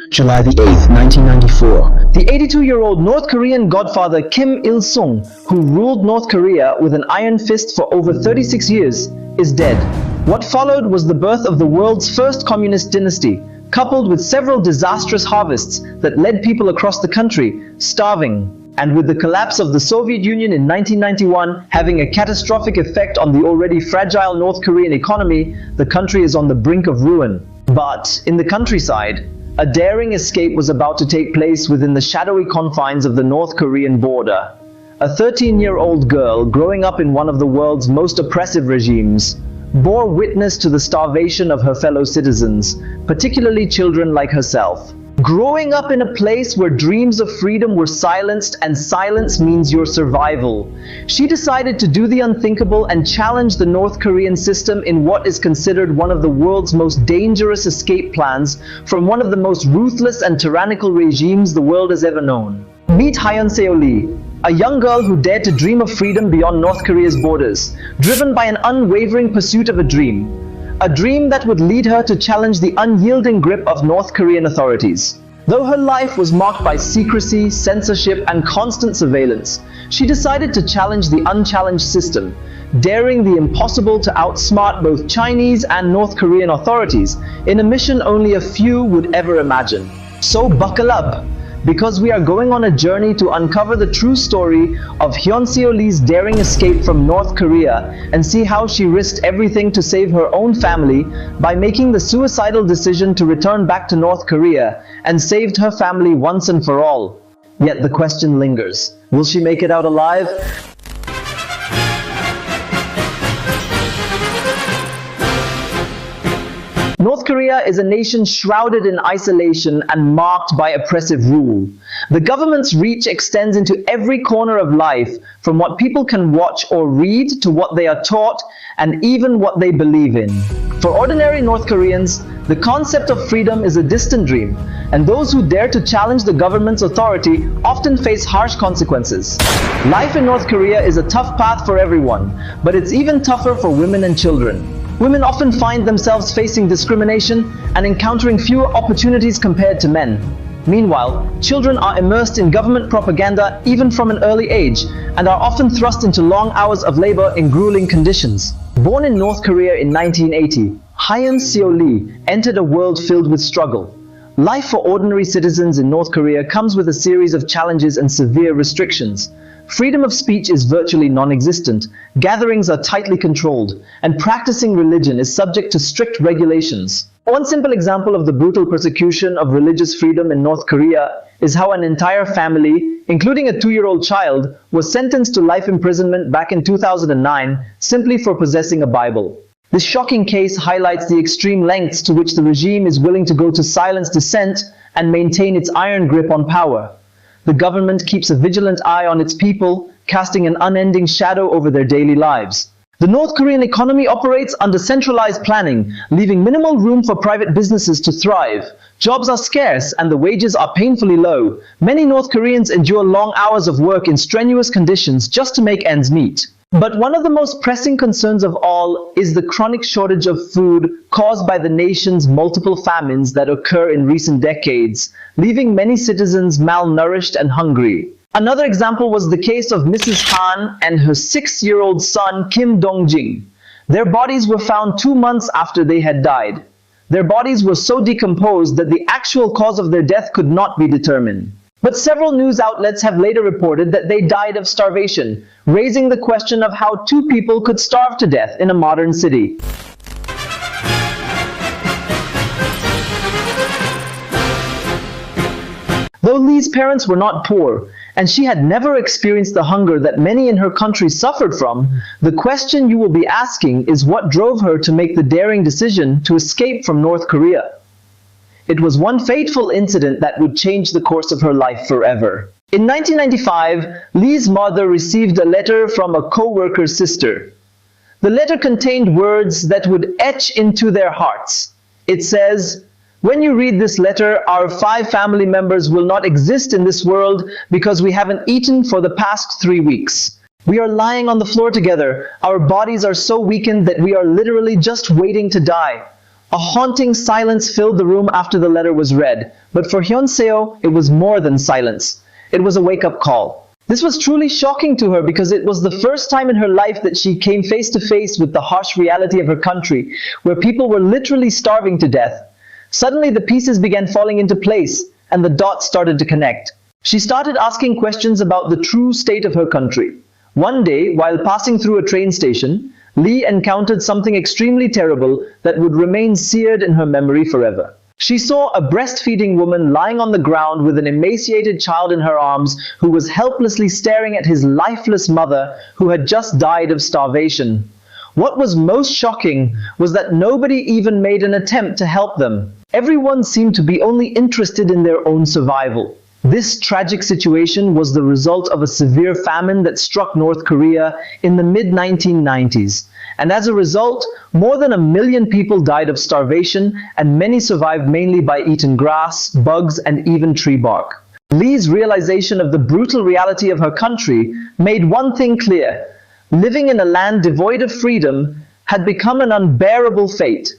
July the 8th, 1994. The 82-year-old North Korean godfather Kim Il-sung, who ruled North Korea with an iron fist for over 36 years, is dead. What followed was the birth of the world's first communist dynasty, coupled with several disastrous harvests that led people across the country starving. And with the collapse of the Soviet Union in 1991 having a catastrophic effect on the already fragile North Korean economy, the country is on the brink of ruin. But in the countryside, a daring escape was about to take place within the shadowy confines of the North Korean border. A 13-year-old girl growing up in one of the world's most oppressive regimes bore witness to the starvation of her fellow citizens, particularly children like herself. Growing up in a place where dreams of freedom were silenced, and silence means your survival, she decided to do the unthinkable and challenge the North Korean system in what is considered one of the world's most dangerous escape plans from one of the most ruthless and tyrannical regimes the world has ever known. Meet Hyun-seo Lee, a young girl who dared to dream of freedom beyond North Korea's borders, driven by an unwavering pursuit of a dream that would lead her to challenge the unyielding grip of North Korean authorities. Though her life was marked by secrecy, censorship, and constant surveillance, she decided to challenge the unchallenged system, daring the impossible to outsmart both Chinese and North Korean authorities in a mission only a few would ever imagine. So buckle up, because we are going on a journey to uncover the true story of Hyun-seo Lee's daring escape from North Korea and see how she risked everything to save her own family by making the suicidal decision to return back to North Korea and saved her family once and for all. Yet the question lingers, will she make it out alive? North Korea is a nation shrouded in isolation and marked by oppressive rule. The government's reach extends into every corner of life, from what people can watch or read to what they are taught and even what they believe in. For ordinary North Koreans, the concept of freedom is a distant dream, and those who dare to challenge the government's authority often face harsh consequences. Life in North Korea is a tough path for everyone, but it's even tougher for women and children. Women often find themselves facing discrimination and encountering fewer opportunities compared to men. Meanwhile, children are immersed in government propaganda even from an early age and are often thrust into long hours of labor in grueling conditions. Born in North Korea in 1980, Hyun-seo Lee entered a world filled with struggle. Life for ordinary citizens in North Korea comes with a series of challenges and severe restrictions. Freedom of speech is virtually non-existent, gatherings are tightly controlled, and practicing religion is subject to strict regulations. One simple example of the brutal persecution of religious freedom in North Korea is how an entire family, including a 2-year-old child, was sentenced to life imprisonment back in 2009 simply for possessing a Bible. This shocking case highlights the extreme lengths to which the regime is willing to go to silence dissent and maintain its iron grip on power. The government keeps a vigilant eye on its people, casting an unending shadow over their daily lives. The North Korean economy operates under centralized planning, leaving minimal room for private businesses to thrive. Jobs are scarce and the wages are painfully low. Many North Koreans endure long hours of work in strenuous conditions just to make ends meet. But one of the most pressing concerns of all is the chronic shortage of food caused by the nation's multiple famines that occur in recent decades, leaving many citizens malnourished and hungry. Another example was the case of Mrs. Han and her 6-year-old son Kim Dong-jing. Their bodies were found 2 months after they had died. Their bodies were so decomposed that the actual cause of their death could not be determined. But several news outlets have later reported that they died of starvation, raising the question of how 2 people could starve to death in a modern city. Though Lee's parents were not poor, and she had never experienced the hunger that many in her country suffered from, the question you will be asking is what drove her to make the daring decision to escape from North Korea. It was one fateful incident that would change the course of her life forever. In 1995, Lee's mother received a letter from a co-worker's sister. The letter contained words that would etch into their hearts. It says, "When you read this letter, our 5 family members will not exist in this world because we haven't eaten for the past 3 weeks. We are lying on the floor together. Our bodies are so weakened that we are literally just waiting to die. A haunting silence filled the room after the letter was read, but for Hyun-seo, it was more than silence. It was a wake-up call. This was truly shocking to her because it was the first time in her life that she came face to face with the harsh reality of her country, where people were literally starving to death. Suddenly the pieces began falling into place, and the dots started to connect. She started asking questions about the true state of her country. One day, while passing through a train station, Lee encountered something extremely terrible that would remain seared in her memory forever. She saw a breastfeeding woman lying on the ground with an emaciated child in her arms who was helplessly staring at his lifeless mother who had just died of starvation. What was most shocking was that nobody even made an attempt to help them. Everyone seemed to be only interested in their own survival. This tragic situation was the result of a severe famine that struck North Korea in the mid-1990s. And as a result, more than 1 million people died of starvation, and many survived mainly by eating grass, bugs, and even tree bark. Lee's realization of the brutal reality of her country made one thing clear: living in a land devoid of freedom had become an unbearable fate.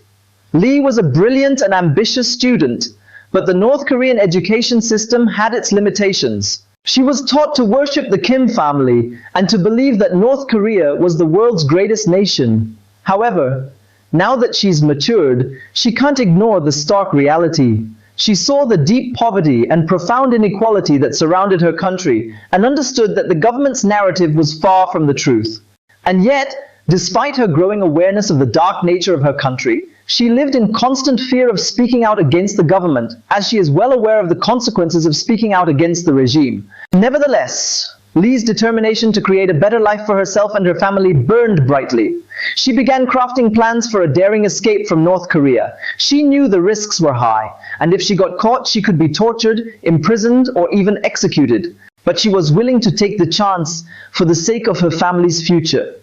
Lee was a brilliant and ambitious student, but the North Korean education system had its limitations. She was taught to worship the Kim family and to believe that North Korea was the world's greatest nation. However, now that she's matured, she can't ignore the stark reality. She saw the deep poverty and profound inequality that surrounded her country and understood that the government's narrative was far from the truth. And yet, despite her growing awareness of the dark nature of her country, she lived in constant fear of speaking out against the government, as she is well aware of the consequences of speaking out against the regime. Nevertheless, Lee's determination to create a better life for herself and her family burned brightly. She began crafting plans for a daring escape from North Korea. She knew the risks were high, and if she got caught, she could be tortured, imprisoned, or even executed. But she was willing to take the chance for the sake of her family's future.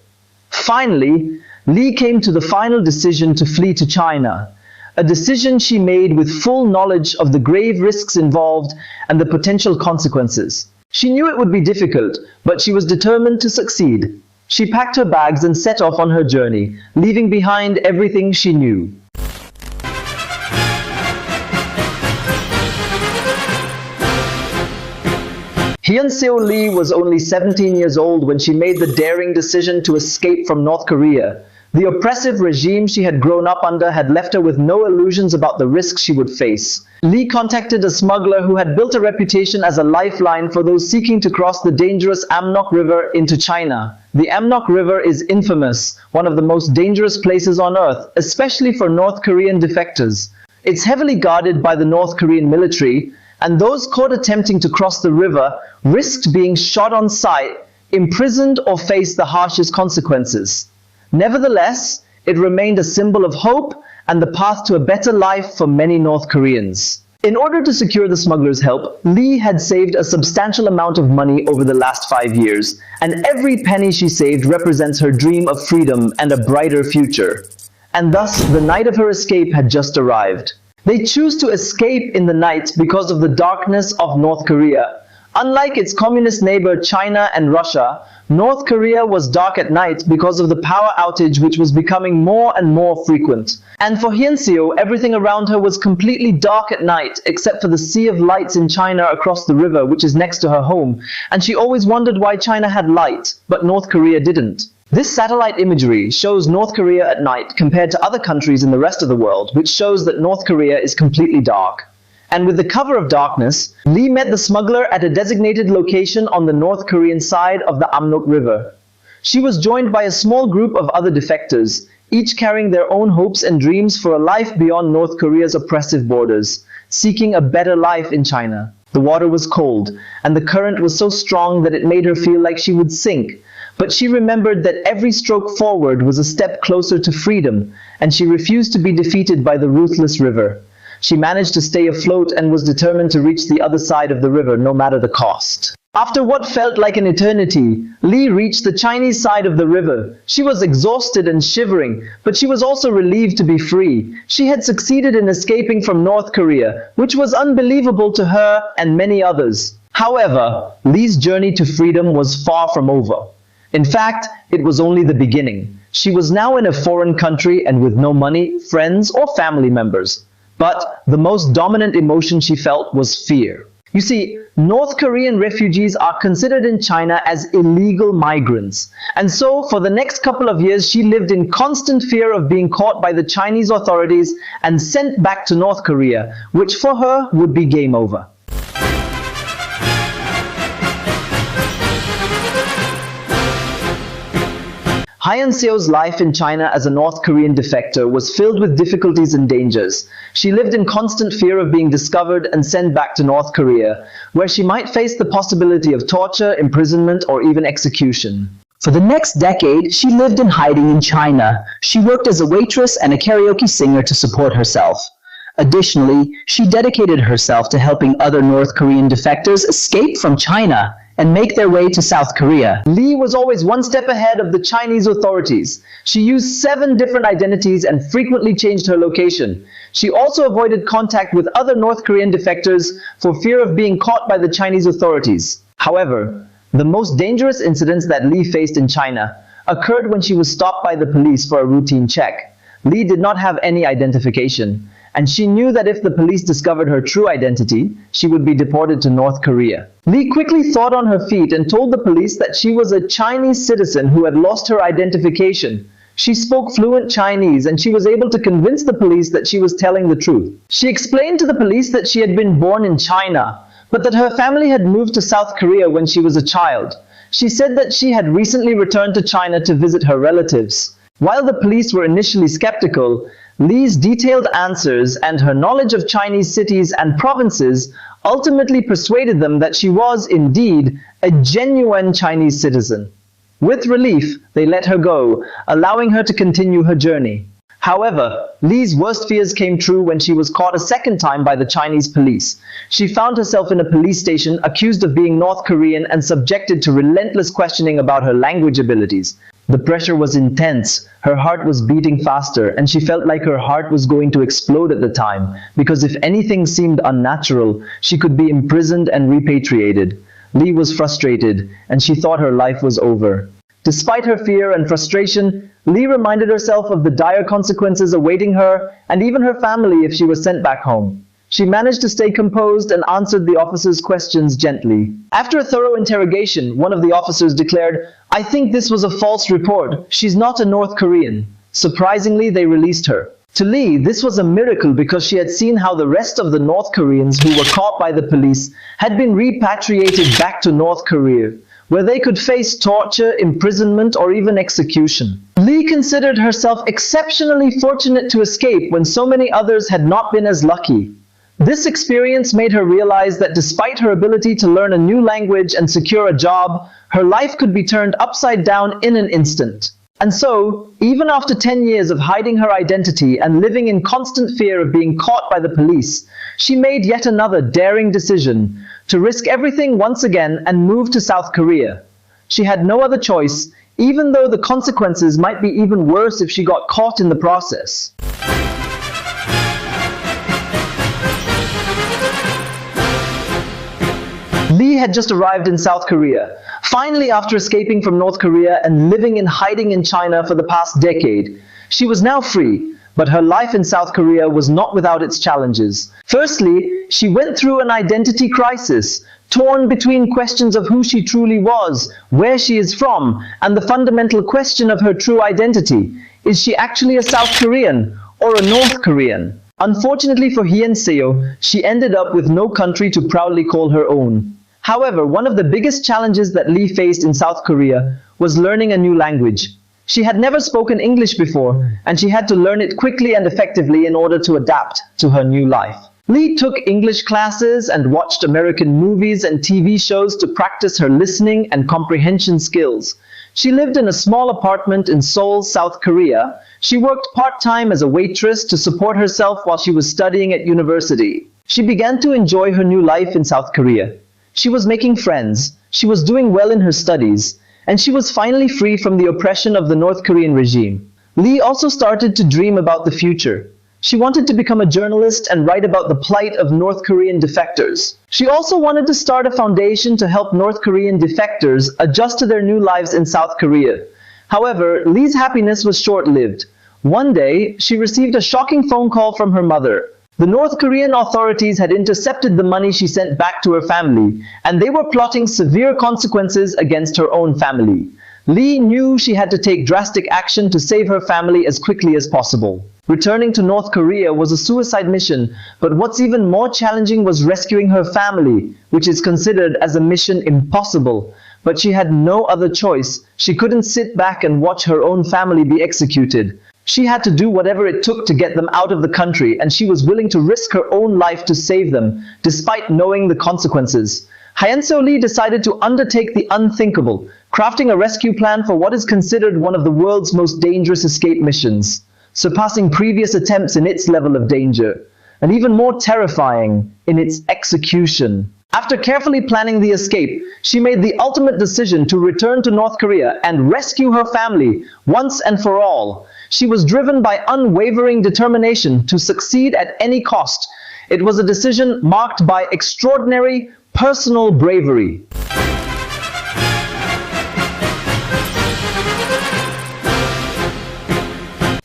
Finally, Lee came to the final decision to flee to China, a decision she made with full knowledge of the grave risks involved and the potential consequences. She knew it would be difficult, but she was determined to succeed. She packed her bags and set off on her journey, leaving behind everything she knew. Hyun-seo Lee was only 17 years old when she made the daring decision to escape from North Korea. The oppressive regime she had grown up under had left her with no illusions about the risks she would face. Lee contacted a smuggler who had built a reputation as a lifeline for those seeking to cross the dangerous Amnok River into China. The Amnok River is infamous, one of the most dangerous places on earth, especially for North Korean defectors. It's heavily guarded by the North Korean military, and those caught attempting to cross the river risked being shot on sight, imprisoned, or faced the harshest consequences. Nevertheless, it remained a symbol of hope and the path to a better life for many North Koreans. In order to secure the smugglers' help, Lee had saved a substantial amount of money over the last 5 years, and every penny she saved represents her dream of freedom and a brighter future. And thus, the night of her escape had just arrived. They choose to escape in the night because of the darkness of North Korea. Unlike its communist neighbor China and Russia, North Korea was dark at night because of the power outage which was becoming more and more frequent. And for Hyun-seo, everything around her was completely dark at night except for the sea of lights in China across the river which is next to her home, and she always wondered why China had light, but North Korea didn't. This satellite imagery shows North Korea at night compared to other countries in the rest of the world, which shows that North Korea is completely dark. And with the cover of darkness, Lee met the smuggler at a designated location on the North Korean side of the Amnok River. She was joined by a small group of other defectors, each carrying their own hopes and dreams for a life beyond North Korea's oppressive borders, seeking a better life in China. The water was cold, and the current was so strong that it made her feel like she would sink. But she remembered that every stroke forward was a step closer to freedom, and she refused to be defeated by the ruthless river. She managed to stay afloat and was determined to reach the other side of the river no matter the cost. After what felt like an eternity, Lee reached the Chinese side of the river. She was exhausted and shivering, but she was also relieved to be free. She had succeeded in escaping from North Korea, which was unbelievable to her and many others. However, Lee's journey to freedom was far from over. In fact, it was only the beginning. She was now in a foreign country and with no money, friends, or family members. But the most dominant emotion she felt was fear. You see, North Korean refugees are considered in China as illegal migrants. And so, for the next couple of years, she lived in constant fear of being caught by the Chinese authorities and sent back to North Korea, which for her would be game over. Hyun Seo's life in China as a North Korean defector was filled with difficulties and dangers. She lived in constant fear of being discovered and sent back to North Korea, where she might face the possibility of torture, imprisonment, or even execution. For the next decade, she lived in hiding in China. She worked as a waitress and a karaoke singer to support herself. Additionally, she dedicated herself to helping other North Korean defectors escape from China and make their way to South Korea. Lee was always one step ahead of the Chinese authorities. She used 7 different identities and frequently changed her location. She also avoided contact with other North Korean defectors for fear of being caught by the Chinese authorities. However, the most dangerous incidents that Lee faced in China occurred when she was stopped by the police for a routine check. Lee did not have any identification, and she knew that if the police discovered her true identity, she would be deported to North Korea. Lee quickly thought on her feet and told the police that she was a Chinese citizen who had lost her identification. She spoke fluent Chinese and she was able to convince the police that she was telling the truth. She explained to the police that she had been born in China, but that her family had moved to South Korea when she was a child. She said that she had recently returned to China to visit her relatives. While the police were initially skeptical, Lee's detailed answers and her knowledge of Chinese cities and provinces ultimately persuaded them that she was, indeed, a genuine Chinese citizen. With relief, they let her go, allowing her to continue her journey. However, Lee's worst fears came true when she was caught a second time by the Chinese police. She found herself in a police station, accused of being North Korean and subjected to relentless questioning about her language abilities. The pressure was intense, her heart was beating faster, and she felt like her heart was going to explode at the time, because if anything seemed unnatural, she could be imprisoned and repatriated. Lee was frustrated, and she thought her life was over. Despite her fear and frustration, Lee reminded herself of the dire consequences awaiting her and even her family if she was sent back home. She managed to stay composed and answered the officers' questions gently. After a thorough interrogation, one of the officers declared, "I think this was a false report. She's not a North Korean." Surprisingly, they released her. To Lee, this was a miracle because she had seen how the rest of the North Koreans who were caught by the police had been repatriated back to North Korea, where they could face torture, imprisonment, or even execution. Lee considered herself exceptionally fortunate to escape when so many others had not been as lucky. This experience made her realize that despite her ability to learn a new language and secure a job, her life could be turned upside down in an instant. And so, even after 10 years of hiding her identity and living in constant fear of being caught by the police, she made yet another daring decision to risk everything once again and move to South Korea. She had no other choice, even though the consequences might be even worse if she got caught in the process. Lee had just arrived in South Korea. Finally, after escaping from North Korea and living in hiding in China for the past decade, she was now free, but her life in South Korea was not without its challenges. Firstly, she went through an identity crisis, torn between questions of who she truly was, where she is from, and the fundamental question of her true identity. Is she actually a South Korean or a North Korean? Unfortunately for Hyun Seo, she ended up with no country to proudly call her own. However, one of the biggest challenges that Lee faced in South Korea was learning a new language. She had never spoken English before, and she had to learn it quickly and effectively in order to adapt to her new life. Lee took English classes and watched American movies and TV shows to practice her listening and comprehension skills. She lived in a small apartment in Seoul, South Korea. She worked part-time as a waitress to support herself while she was studying at university. She began to enjoy her new life in South Korea. She was making friends, she was doing well in her studies, and she was finally free from the oppression of the North Korean regime. Lee also started to dream about the future. She wanted to become a journalist and write about the plight of North Korean defectors. She also wanted to start a foundation to help North Korean defectors adjust to their new lives in South Korea. However, Lee's happiness was short-lived. One day, she received a shocking phone call from her mother. The North Korean authorities had intercepted the money she sent back to her family, and they were plotting severe consequences against her own family. Lee knew she had to take drastic action to save her family as quickly as possible. Returning to North Korea was a suicide mission, but what's even more challenging was rescuing her family, which is considered as a mission impossible. But she had no other choice. She couldn't sit back and watch her own family be executed. She had to do whatever it took to get them out of the country, and she was willing to risk her own life to save them, despite knowing the consequences. Hyeonseo Lee decided to undertake the unthinkable, crafting a rescue plan for what is considered one of the world's most dangerous escape missions, surpassing previous attempts in its level of danger, and even more terrifying in its execution. After carefully planning the escape, she made the ultimate decision to return to North Korea and rescue her family once and for all. She was driven by unwavering determination to succeed at any cost. It was a decision marked by extraordinary personal bravery.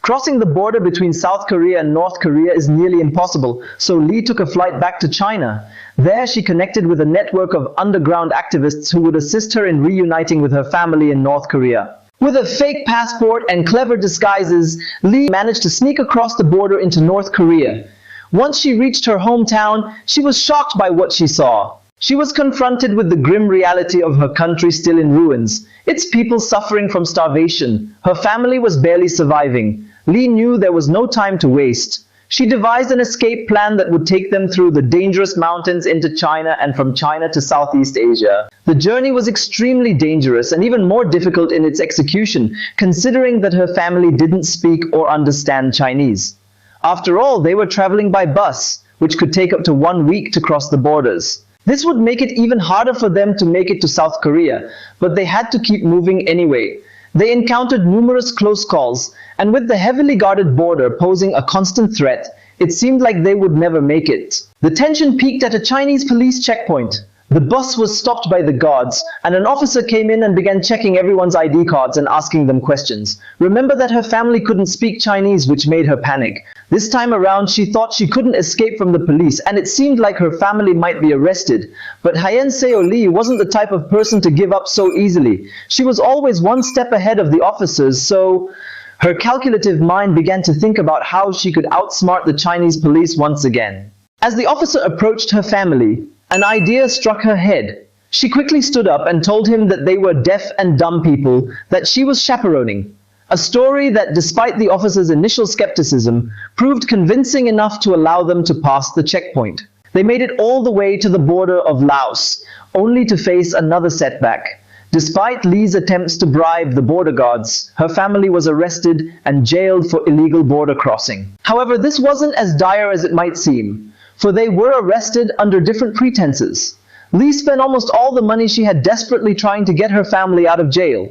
Crossing the border between South Korea and North Korea is nearly impossible, so Lee took a flight back to China. There she connected with a network of underground activists who would assist her in reuniting with her family in North Korea. With a fake passport and clever disguises, Lee managed to sneak across the border into North Korea. Once she reached her hometown, she was shocked by what she saw. She was confronted with the grim reality of her country still in ruins, its people suffering from starvation. Her family was barely surviving. Lee knew there was no time to waste. She devised an escape plan that would take them through the dangerous mountains into China and from China to Southeast Asia. The journey was extremely dangerous and even more difficult in its execution, considering that her family didn't speak or understand Chinese. After all, they were traveling by bus, which could take up to 1 week to cross the borders. This would make it even harder for them to make it to South Korea, but they had to keep moving anyway. They encountered numerous close calls, and with the heavily guarded border posing a constant threat, it seemed like they would never make it. The tension peaked at a Chinese police checkpoint. The bus was stopped by the guards, and an officer came in and began checking everyone's ID cards and asking them questions. Remember that her family couldn't speak Chinese, which made her panic. This time around, she thought she couldn't escape from the police, and it seemed like her family might be arrested. But Hyeonseo Lee wasn't the type of person to give up so easily. She was always one step ahead of the officers, so her calculative mind began to think about how she could outsmart the Chinese police once again. As the officer approached her family, an idea struck her head. She quickly stood up and told him that they were deaf and dumb people that she was chaperoning. A story that, despite the officer's initial skepticism, proved convincing enough to allow them to pass the checkpoint. They made it all the way to the border of Laos, only to face another setback. Despite Lee's attempts to bribe the border guards, her family was arrested and jailed for illegal border crossing. However, this wasn't as dire as it might seem, for they were arrested under different pretenses. Lee spent almost all the money she had desperately trying to get her family out of jail.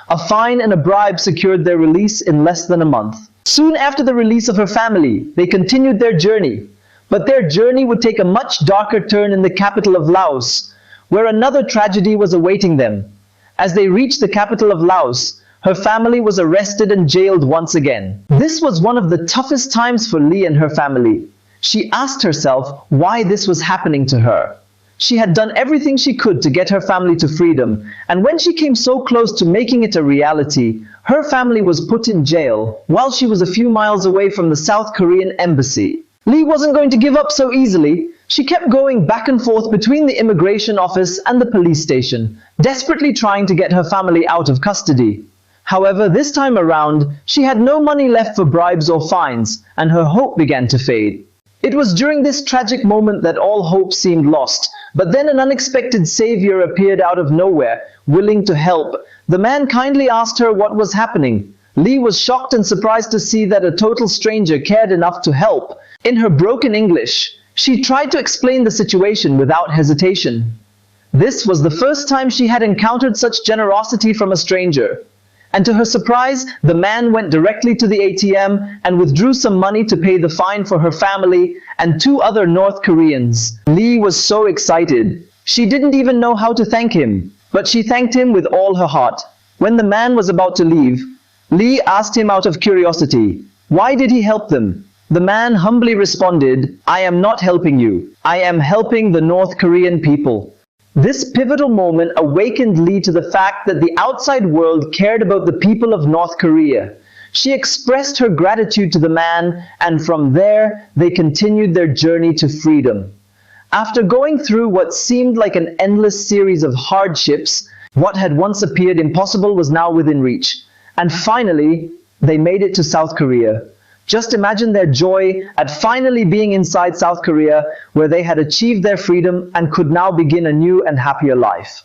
A fine and a bribe secured their release in less than a month. Soon after the release of her family, they continued their journey. But their journey would take a much darker turn in the capital of Laos, where another tragedy was awaiting them. As they reached the capital of Laos, her family was arrested and jailed once again. This was one of the toughest times for Lee and her family. She asked herself why this was happening to her. She had done everything she could to get her family to freedom, and when she came so close to making it a reality, her family was put in jail while she was a few miles away from the South Korean embassy. Lee wasn't going to give up so easily. She kept going back and forth between the immigration office and the police station, desperately trying to get her family out of custody. However, this time around, she had no money left for bribes or fines, and her hope began to fade. It was during this tragic moment that all hope seemed lost, but then an unexpected savior appeared out of nowhere, willing to help. The man kindly asked her what was happening. Lee was shocked and surprised to see that a total stranger cared enough to help. In her broken English, she tried to explain the situation without hesitation. This was the first time she had encountered such generosity from a stranger. And to her surprise, the man went directly to the ATM and withdrew some money to pay the fine for her family and 2 other North Koreans. Lee was so excited. She didn't even know how to thank him, but she thanked him with all her heart. When the man was about to leave, Lee asked him out of curiosity, why did he help them? The man humbly responded, I am not helping you. I am helping the North Korean people. This pivotal moment awakened Lee to the fact that the outside world cared about the people of North Korea. She expressed her gratitude to the man, and from there, they continued their journey to freedom. After going through what seemed like an endless series of hardships, what had once appeared impossible was now within reach. And finally, they made it to South Korea. Just imagine their joy at finally being inside South Korea, where they had achieved their freedom and could now begin a new and happier life.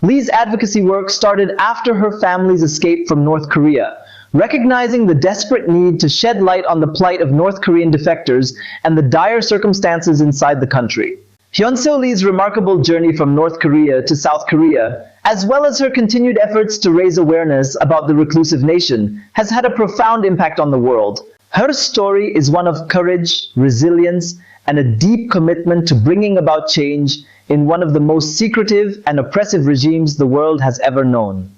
Lee's advocacy work started after her family's escape from North Korea. Recognizing the desperate need to shed light on the plight of North Korean defectors and the dire circumstances inside the country. Hyunseo Lee's remarkable journey from North Korea to South Korea, as well as her continued efforts to raise awareness about the reclusive nation, has had a profound impact on the world. Her story is one of courage, resilience, and a deep commitment to bringing about change in one of the most secretive and oppressive regimes the world has ever known.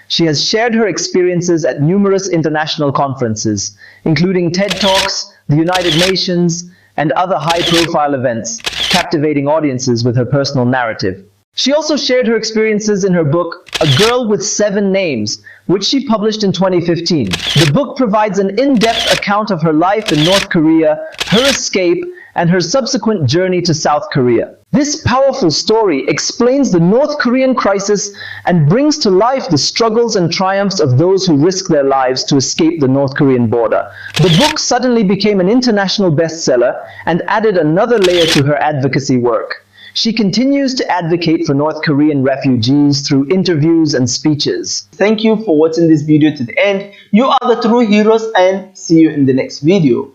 She has shared her experiences at numerous international conferences, including TED Talks, the United Nations, and other high-profile events, captivating audiences with her personal narrative. She also shared her experiences in her book, A Girl with 7 Names, which she published in 2015. The book provides an in-depth account of her life in North Korea, her escape, and her subsequent journey to South Korea. This powerful story explains the North Korean crisis and brings to life the struggles and triumphs of those who risk their lives to escape the North Korean border. The book suddenly became an international bestseller and added another layer to her advocacy work. She continues to advocate for North Korean refugees through interviews and speeches. Thank you for watching this video to the end. You are the true heroes, and see you in the next video.